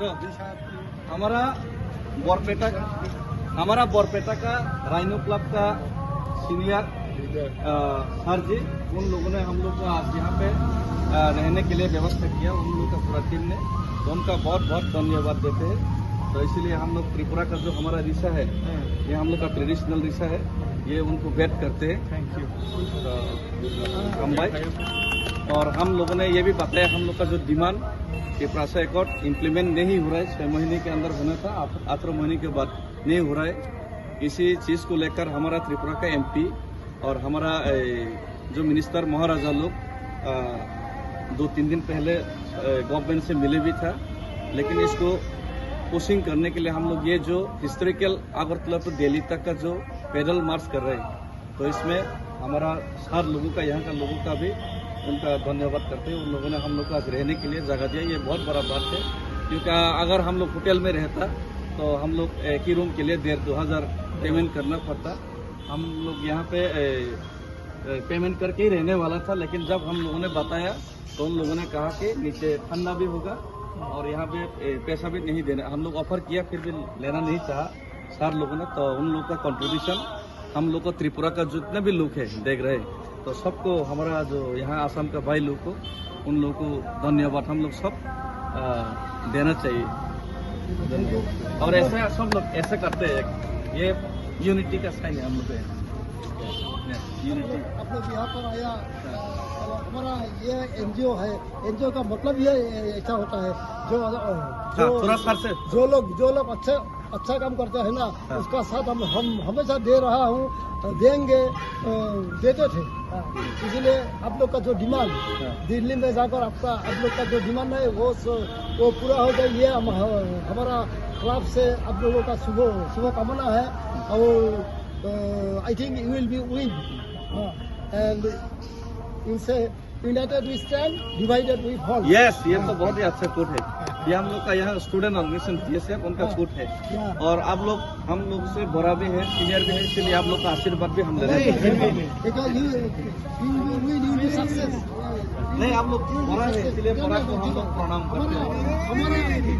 तो हमारा बरपेटा का राइनो क्लब का सीनियर सर जी, उन लोगों ने हम लोग को आज यहाँ पे रहने के लिए व्यवस्था किया, उन लोगों का पूरा टीम ने, तो उनका बहुत बहुत धन्यवाद देते हैं। तो इसलिए हम लोग त्रिपुरा का जो हमारा रिशा है, ये हम लोग का ट्रेडिशनल रिशा है, ये उनको वेट करते हैं। थैंक यू हम भाई। और हम लोगों ने ये भी बताया, हम लोग का जो डिमांड कि प्रासा एकॉर्ड इम्प्लीमेंट नहीं हो रहा है, 6 महीने के अंदर होना था, 18 महीने के बाद नहीं हो रहा है। इसी चीज़ को लेकर हमारा त्रिपुरा का MP और हमारा जो मिनिस्टर महाराजा लोग 2-3 दिन पहले गवर्नमेंट से मिले भी था, लेकिन इसको पुशिंग करने के लिए हम लोग ये जो हिस्टोरिकल अगरतला टू दिल्ली तक का जो पैदल मार्च कर रहे हैं, तो इसमें हमारा सार लोगों का, यहाँ का लोगों का भी उनका धन्यवाद करते हैं। उन लोगों ने हम लोग को रहने के लिए जगह दिया, ये बहुत बड़ा बात है, क्योंकि अगर हम लोग होटल में रहता तो हम लोग एक ही रूम के लिए 1,500 पेमेंट करना पड़ता। हम लोग यहाँ पे पेमेंट करके ही रहने वाला था, लेकिन जब हम लोगों ने बताया तो उन लोगों ने कहा कि नीचे ठंडा भी होगा और यहाँ पे पैसा भी नहीं देना। हम लोग ऑफर किया, फिर भी लेना नहीं चाहा सार लोगों ने। तो उन लोगों का कंट्रीब्यूशन हम लोग को, त्रिपुरा का जितने भी लोग हैं देख रहे हैं, तो सबको, हमारा जो यहाँ आसाम का भाई लोग को, उन लोगों को धन्यवाद हम लोग सब देना चाहिए। और ऐसे सब लोग ऐसे करते हैं, ये यूनिटी का साइन है हम लोग। यूनिटी आप लोग यहाँ पर आया, हमारा ये NGO है, NGO का मतलब ये ऐसा होता है, जो लोग अच्छा काम करते हैं ना, उसका साथ हम हमेशा दे रहा हूँ, देंगे, देते थे। इसलिए आप लोग का जो डिमांड दिल्ली में जाकर आप लोग का जो डिमांड है वो पूरा हो जाए, ये हमारा क्लब से आप लोगों का शुभ कामना है। और I think you will be win, and इनसे united we stand, divided we fall. Yes, ये तो बहुत ही अच्छा कोट है। ये हम लोग का यहाँ स्टूडेंट ऑर्गेनाइजेशन TSF उनका कोट है। और आप लोग हम लोग से बड़ा भी है, सीनियर भी है, इसलिए आप लोग का आशीर्वाद भी हम ले रहे हैं। नहीं, आप लोग बड़ा है, इसलिए बड़ा को हम लोग प्रणाम करते हैं।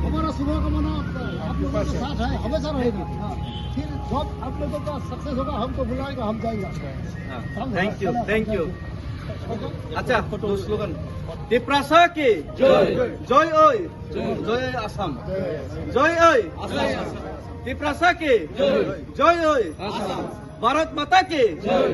हमारा शुभकामना आप लोगों के साथ है, हमेशा रहेगी। फिर जब आप लोगों का सक्सेस होगा, हमको बुलाएगा, हम जाएंगे। Thank you. अच्छा, दो स्लोगन। त्रिपुरा की जय, जय ओय, जय आसाम, जय ओय त्रिपुरा की जय ओय, भारत माता की जय।